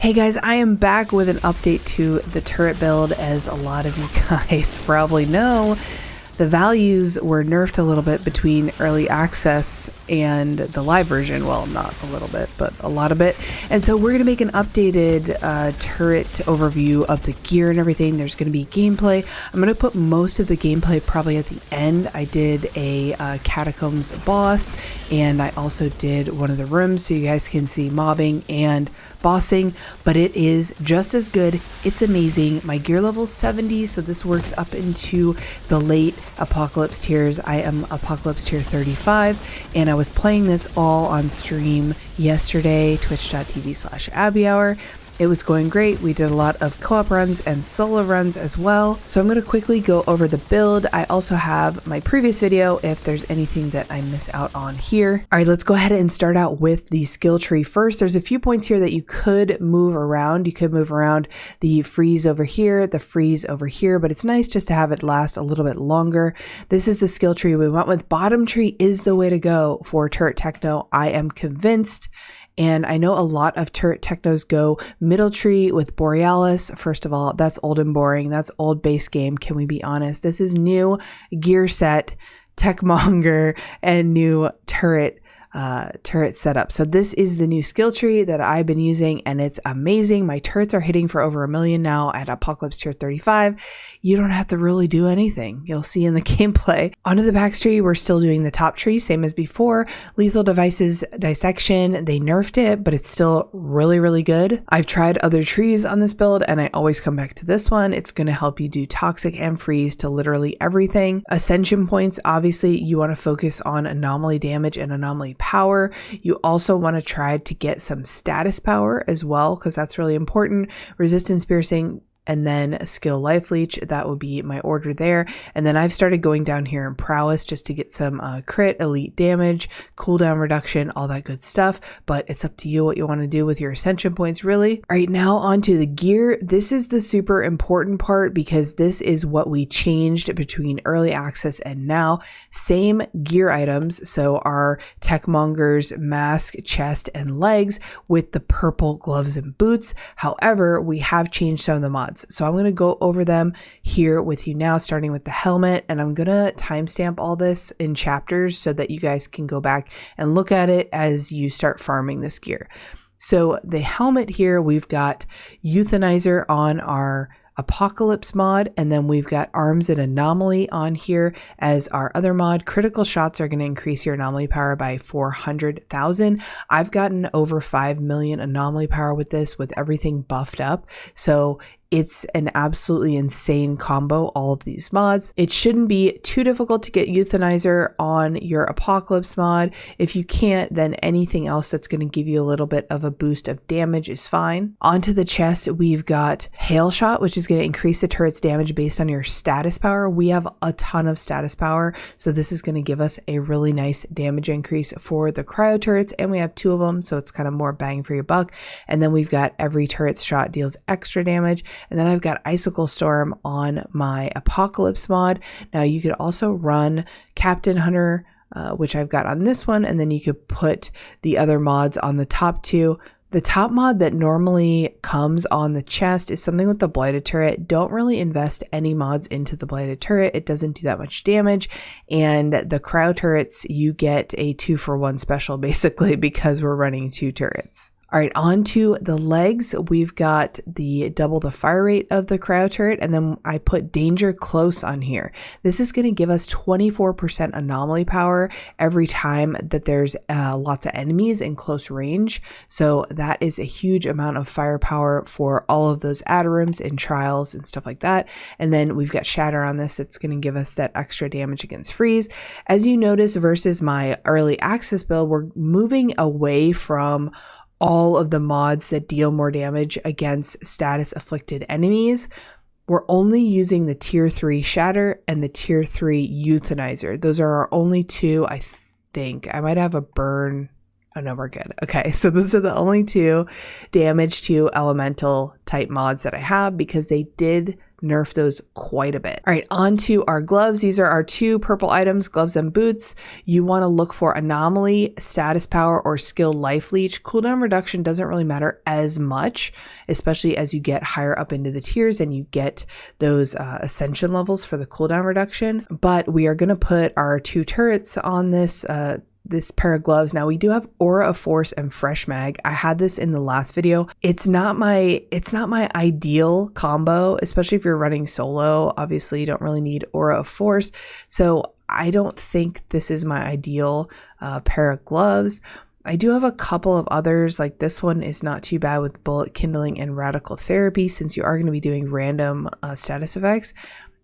Hey guys, I am back with an update to the turret build. As a lot of you guys probably know, the values were nerfed a little bit between early access and the live version. Well, not a little bit, but a lot of it. And so we're going to make an updated turret overview of the gear and everything. There's going to be gameplay. I'm going to put most of the gameplay probably at the end. I did a catacombs boss, and I also did one of the rooms so you guys can see mobbing and bossing, but it is just as good. It's amazing. My gear level 70, so this works up into the late apocalypse tiers. I am apocalypse tier 35, and I was playing this all on stream yesterday, twitch.tv/abbyhour. It was going great. We did a lot of co-op runs and solo runs as well. So I'm going to quickly go over the build. I also have my previous video if there's anything that I miss out on here. All right, let's go ahead and start out with the skill tree first. There's a few points here that you could move around. You could move around the freeze over here, the freeze over here, but it's nice just to have it last a little bit longer. This is the skill tree we went with. Bottom tree is the way to go for turret techno. I am convinced. And I know a lot of turret technos go middle tree with Borealis. First of all, that's old and boring. That's old base game. Can we be honest? This is new gear set, techmonger, and new turret setup. So this is the new skill tree that I've been using, and it's amazing. My turrets are hitting for over 1 million now at apocalypse tier 35. You don't have to really do anything. You'll see in the gameplay. Onto the back tree, we're still doing the top tree, same as before. Lethal devices dissection, they nerfed it, but it's still really, really good. I've tried other trees on this build, and I always come back to this one. It's going to help you do toxic and freeze to literally everything. Ascension points, obviously you want to focus on anomaly damage and anomaly power. You also want to try to get some status power as well, because that's really important. Resistance piercing, and then a skill life leech. That would be my order there. And then I've started going down here in prowess just to get some crit, elite damage, cooldown reduction, all that good stuff. But it's up to you what you want to do with your ascension points, really. All right, now onto the gear. This is the super important part because this is what we changed between early access and now. Same gear items. So our techmonger's mask, chest, and legs with the purple gloves and boots. However, we have changed some of the mods. So I'm going to go over them here with you now, starting with the helmet, and I'm going to timestamp all this in chapters so that you guys can go back and look at it as you start farming this gear. So the helmet here, we've got Euthanizer on our Apocalypse mod, and then we've got Arms and Anomaly on here as our other mod. Critical shots are going to increase your anomaly power by 400,000. I've gotten over 5 million anomaly power with this, with everything buffed up. So it's an absolutely insane combo, all of these mods. It shouldn't be too difficult to get Euthanizer on your Apocalypse mod. If you can't, then anything else that's going to give you a little bit of a boost of damage is fine. Onto the chest, we've got Hail Shot, which is going to increase the turret's damage based on your status power. We have a ton of status power, so this is going to give us a really nice damage increase for the cryo turrets, and we have 2 of them, so it's kind of more bang for your buck. And then we've got every turret's shot deals extra damage. And then I've got Icicle Storm on my Apocalypse mod. Now you could also run Captain Hunter, which I've got on this one, and then you could put the other mods on the top 2. The top mod that normally comes on the chest is something with the Blighted Turret. Don't really invest any mods into the Blighted Turret. It doesn't do that much damage. And the cryo turrets, you get a 2-for-1 special basically because we're running 2 turrets. All right, on to the legs. We've got the double the fire rate of the cryo turret, and then I put danger close on here. This is going to give us 24% anomaly power every time that there's lots of enemies in close range. So that is a huge amount of firepower for all of those Adarums and trials and stuff like that. And then we've got shatter on this. It's going to give us that extra damage against freeze. As you notice versus my early access build, we're moving away from all of the mods that deal more damage against status afflicted enemies. We're only using the tier 3 shatter and the tier 3 euthanizer. Those are our only 2. I think I might have a burn. Oh no, we're good. Okay, so those are the only 2 damage to elemental type mods that I have because they did nerf those quite a bit. All right, on to our gloves. These are our two purple items, gloves and boots. You want to look for anomaly, status power, or skill life leech. Cooldown reduction doesn't really matter as much, especially as you get higher up into the tiers and you get those ascension levels for the cooldown reduction. But we are going to put our two turrets on this pair of gloves. Now we do have Aura of Force and Fresh Mag. I had this in the last video. It's not my ideal combo, especially if you're running solo. Obviously you don't really need Aura of Force. So I don't think this is my ideal pair of gloves. I do have a couple of others, like this one is not too bad with Bullet Kindling and Radical Therapy, since you are going to be doing random status effects.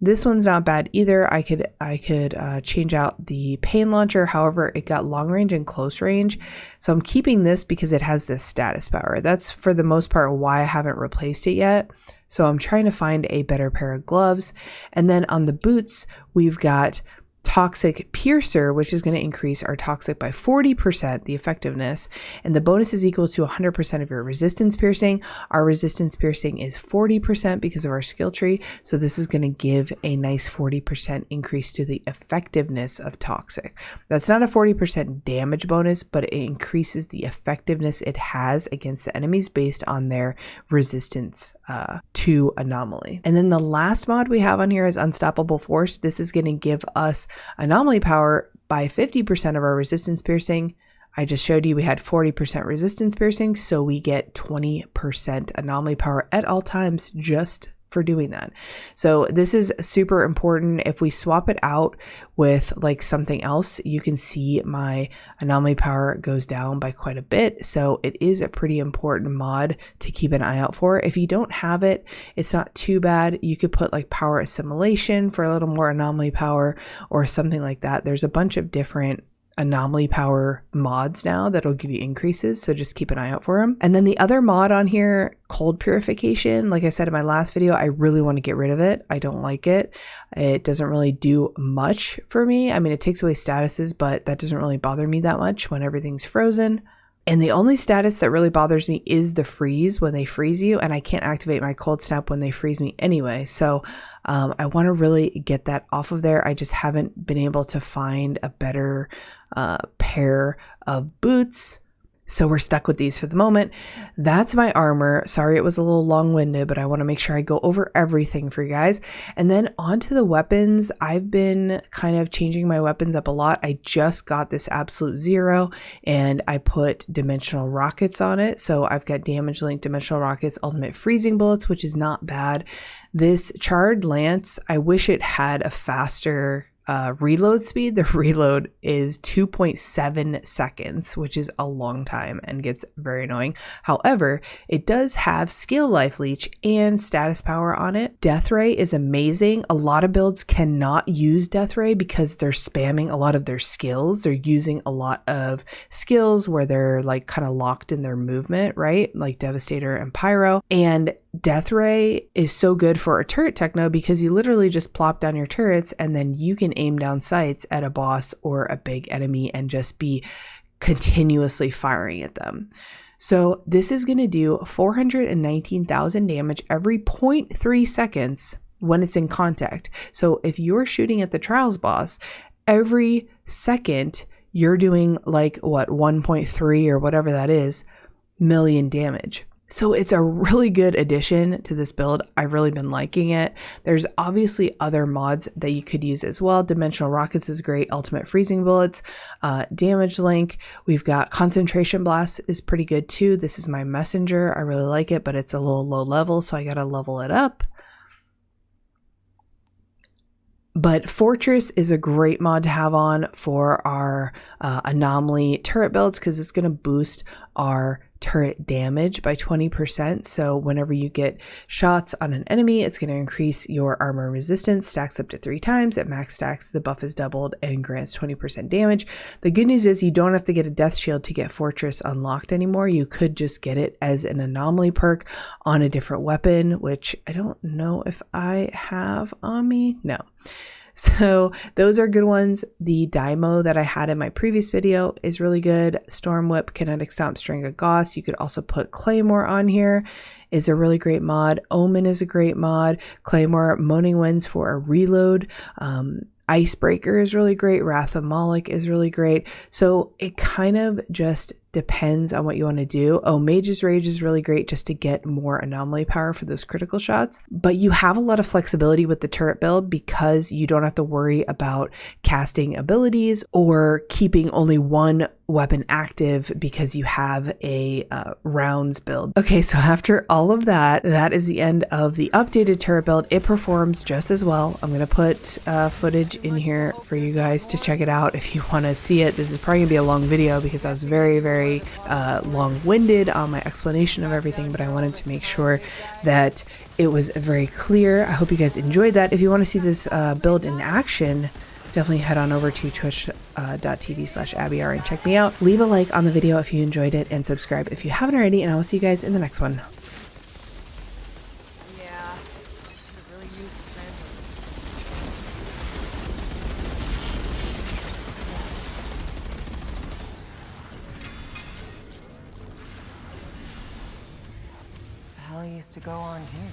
This one's not bad either. I could change out the Pain Launcher. However, it got long range and close range. So I'm keeping this because it has this status power. That's for the most part why I haven't replaced it yet. So I'm trying to find a better pair of gloves. And then on the boots, we've got Toxic Piercer, which is going to increase our toxic by 40%, the effectiveness, and the bonus is equal to 100% of your resistance piercing. Our resistance piercing is 40% because of our skill tree, so this is going to give a nice 40% increase to the effectiveness of toxic. That's not a 40% damage bonus, but it increases the effectiveness it has against the enemies based on their resistance to anomaly. And then the last mod we have on here is Unstoppable Force. This is going to give us anomaly power by 50% of our resistance piercing. I just showed you we had 40% resistance piercing, so we get 20% anomaly power at all times just for doing that. So this is super important. If we swap it out with like something else, you can see my anomaly power goes down by quite a bit. So it is a pretty important mod to keep an eye out for. If you don't have it, it's not too bad. You could put like power assimilation for a little more anomaly power or something like that. There's a bunch of different anomaly power mods now that'll give you increases, so just keep an eye out for them. And then the other mod on here, Cold Purification, like I said in my last video, I really want to get rid of it. I don't like it. It doesn't really do much for me. I mean, it takes away statuses, but that doesn't really bother me that much when everything's frozen. And the only status that really bothers me is the freeze when they freeze you, and I can't activate my cold snap when they freeze me anyway. So I want to really get that off of there. I just haven't been able to find a better pair of boots. So we're stuck with these for the moment. That's my armor. Sorry, it was a little long-winded, but I want to make sure I go over everything for you guys. And then onto the weapons. I've been kind of changing my weapons up a lot. I just got this Absolute Zero and I put dimensional rockets on it. So I've got damage linked dimensional rockets, ultimate freezing bullets, which is not bad. This charred lance, I wish it had a faster reload speed. The reload is 2.7 seconds, which is a long time and gets very annoying. However, it does have skill life leech and status power on it. Death ray is amazing. A lot of builds cannot use death ray because they're spamming a lot of their skills. They're using a lot of skills where they're like kind of locked in their movement, right? Like Devastator and Pyro. And Death Ray is so good for a turret techno because you literally just plop down your turrets and then you can aim down sights at a boss or a big enemy and just be continuously firing at them. So this is going to do 419,000 damage every 0.3 seconds when it's in contact. So if you're shooting at the Trials boss, every second you're doing like what, 1.3 or whatever that is, million damage. So it's a really good addition to this build. I've really been liking it. There's obviously other mods that you could use as well. Dimensional rockets is great. Ultimate freezing bullets, damage link. We've got concentration blast is pretty good too. This is my messenger. I really like it, but it's a little low level, so I got to level it up. But Fortress is a great mod to have on for our anomaly turret builds because it's going to boost our turret damage by 20%. So whenever you get shots on an enemy, it's going to increase your armor resistance, stacks up to 3 times. At max stacks, the buff is doubled and grants 20% damage. The good news is you don't have to get a death shield to get Fortress unlocked anymore. You could just get it as an anomaly perk on a different weapon, which I don't know if I have on me. No. So those are good ones. The Daimo that I had in my previous video is really good. Storm Whip, Kinetic Stomp, String of Goss. You could also put Claymore on here. Is a really great mod. Omen is a great mod. Claymore, Moaning Winds for a reload. Icebreaker is really great. Wrath of Moloch is really great. So it kind of just depends on what you want to do. Oh, Mage's Rage is really great just to get more anomaly power for those critical shots. But you have a lot of flexibility with the turret build because you don't have to worry about casting abilities or keeping only one weapon active because you have a rounds build. Okay, so after all of that, that is the end of the updated turret build. It performs just as well. I'm going to put footage in here for you guys to check it out if you want to see it. This is probably going to be a long video because I was very long-winded on my explanation of everything, but I wanted to make sure that it was very clear. I hope you guys enjoyed that. If you want to see this build in action, definitely head on over to twitch.tv/AbbyR and check me out. Leave a like on the video if you enjoyed it and subscribe if you haven't already, and I will see you guys in the next one. The hell used to go on here?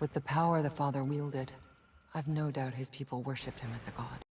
With the power the Father wielded, I've no doubt his people worshipped him as a god.